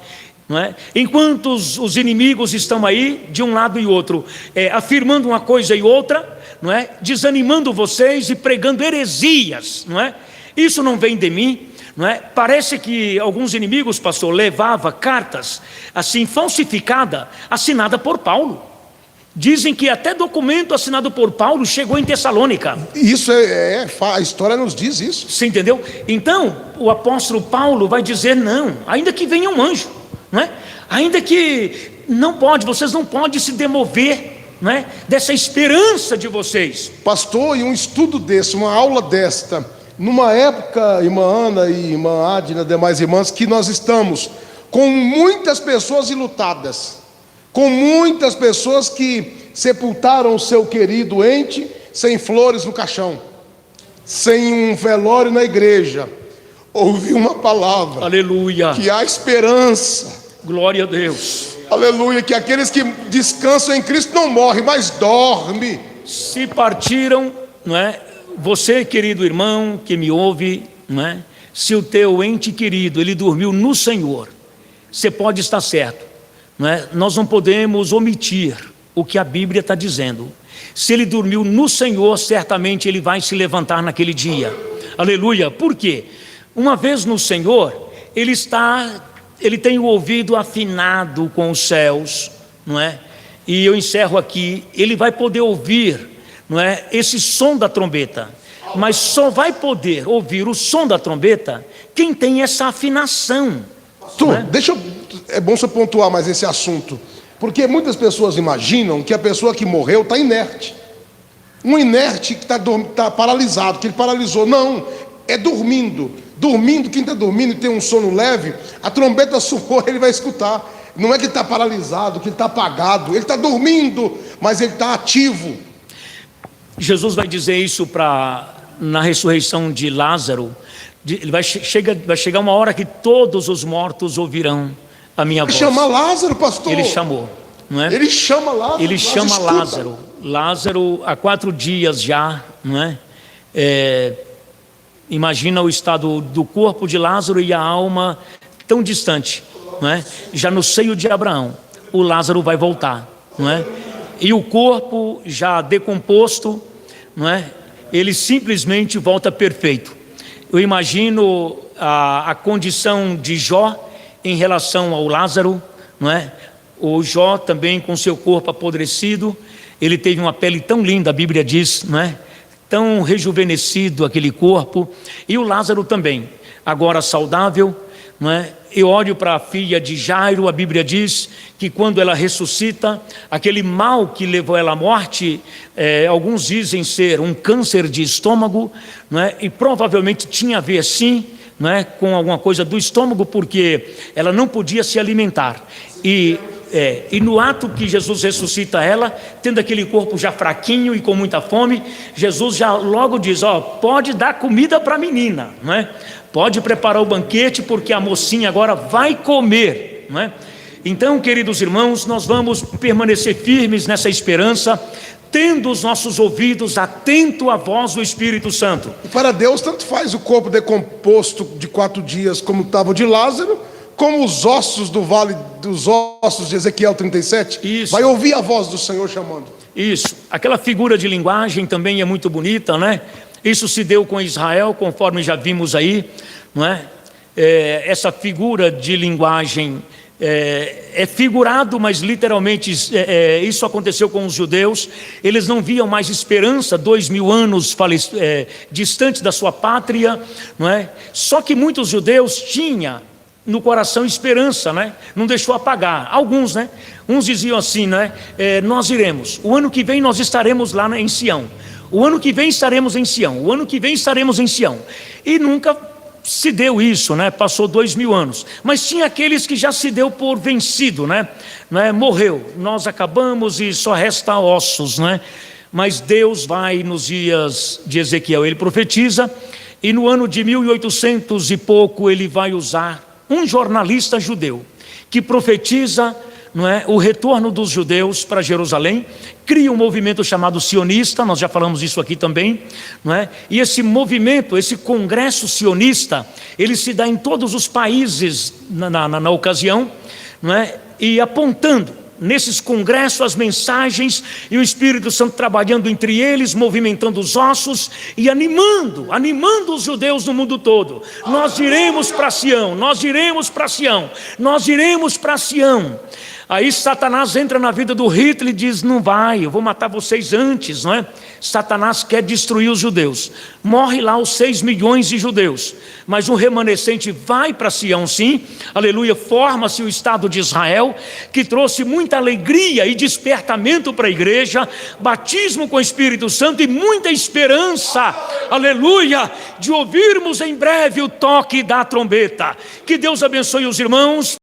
Não é? Enquanto os inimigos estão aí, de um lado e outro, afirmando uma coisa e outra, não é? Desanimando vocês e pregando heresias, não é? Isso não vem de mim, não é? Parece que alguns inimigos, pastor, levavam cartas assim falsificada, assinada por Paulo. Dizem que até documento assinado por Paulo chegou em Tessalônica. Isso a história nos diz isso. Você entendeu? Então o apóstolo Paulo vai dizer não, ainda que venha um anjo, não é? Ainda que não pode, vocês não podem se demover, não é? Dessa esperança de vocês. Pastor, e um estudo desse, uma aula desta, numa época, irmã Ana e irmã Adina, demais irmãs, que nós estamos com muitas pessoas enlutadas, com muitas pessoas que sepultaram o seu querido ente sem flores no caixão, sem um velório na igreja. Ouvi uma palavra, aleluia, que há esperança. Glória a Deus. Aleluia, que aqueles que descansam em Cristo não morrem, mas dormem. Se partiram, não é? Você, querido irmão que me ouve, não é? Se o teu ente querido, ele dormiu no Senhor, você pode estar certo, não é? Nós não podemos omitir o que a Bíblia está dizendo. Se ele dormiu no Senhor, certamente ele vai se levantar naquele dia. Aleluia. Por quê? Uma vez no Senhor, ele tem o ouvido afinado com os céus, não é? E eu encerro aqui, ele vai poder ouvir, não é? Esse som da trombeta, mas só vai poder ouvir o som da trombeta quem tem essa afinação. É bom você pontuar mais esse assunto, porque muitas pessoas imaginam que a pessoa que morreu está inerte, um inerte que está paralisado, que ele paralisou. Não, é dormindo, quem está dormindo e tem um sono leve, a trombeta soou, ele vai escutar. Não é que ele está paralisado, que ele está apagado, ele está dormindo, mas ele está ativo. Jesus vai dizer isso na ressurreição de Lázaro. Vai chegar uma hora que todos os mortos ouvirão a minha voz. Chama Lázaro, pastor. Ele chamou, não é? Ele chama Lázaro. Ele chama Lázaro. Lázaro há 4 dias já, não é? Imagina o estado do corpo de Lázaro e a alma tão distante, não é? Já no seio de Abraão, o Lázaro vai voltar, não é? E o corpo já decomposto, não é? Ele simplesmente volta perfeito. Eu imagino a condição de Jó em relação ao Lázaro, não é? O Jó também com seu corpo apodrecido, ele teve uma pele tão linda, a Bíblia diz, não é? Tão rejuvenescido aquele corpo, e o Lázaro também, agora saudável, não é? Eu olho para a filha de Jairo, a Bíblia diz que quando ela ressuscita, aquele mal que levou ela à morte, alguns dizem ser um câncer de estômago, não é? E provavelmente tinha a ver sim, não é? Com alguma coisa do estômago, porque ela não podia se alimentar, e no ato que Jesus ressuscita ela, tendo aquele corpo já fraquinho e com muita fome, Jesus já logo diz, pode dar comida para a menina, não é? Pode preparar o banquete, porque a mocinha agora vai comer, não é? Então, queridos irmãos, nós vamos permanecer firmes nessa esperança, tendo os nossos ouvidos atentos à voz do Espírito Santo. E para Deus, tanto faz o corpo decomposto de 4 dias, como estava o de Lázaro, como os ossos do vale dos ossos de Ezequiel 37, isso. Vai ouvir a voz do Senhor chamando. Isso, aquela figura de linguagem também é muito bonita, né? Isso se deu com Israel, conforme já vimos aí, não é? essa figura de linguagem é figurado, mas literalmente isso aconteceu com os judeus. Eles não viam mais esperança, 2000 anos distante da sua pátria, não é? Só que muitos judeus tinham no coração esperança, né? Não deixou apagar. Alguns, né? Uns diziam assim, né? Nós iremos, o ano que vem nós estaremos lá em Sião, o ano que vem estaremos em Sião, o ano que vem estaremos em Sião. E nunca se deu isso, né? Passou 2000 anos. Mas tinha aqueles que já se deu por vencido, né? Morreu, nós acabamos e só resta ossos, né? Mas Deus vai nos dias de Ezequiel, ele profetiza, e no ano de 1800 e pouco ele vai usar um jornalista judeu que profetiza, não é, o retorno dos judeus para Jerusalém, cria um movimento chamado sionista, nós já falamos disso aqui também, não é? E esse movimento, esse congresso sionista, ele se dá em todos os países na ocasião, não é? E apontando nesses congressos as mensagens, e o Espírito Santo trabalhando entre eles, movimentando os ossos e animando os judeus no mundo todo. Nós iremos para Sião, nós iremos para Sião, nós iremos para Sião. Aí Satanás entra na vida do Hitler e diz: não vai, eu vou matar vocês antes, não é? Satanás quer destruir os judeus. Morre lá os 6 milhões de judeus, mas um remanescente vai para Sião, sim, aleluia. Forma-se o Estado de Israel, que trouxe muita alegria e despertamento para a igreja, batismo com o Espírito Santo e muita esperança, aleluia, de ouvirmos em breve o toque da trombeta. Que Deus abençoe os irmãos.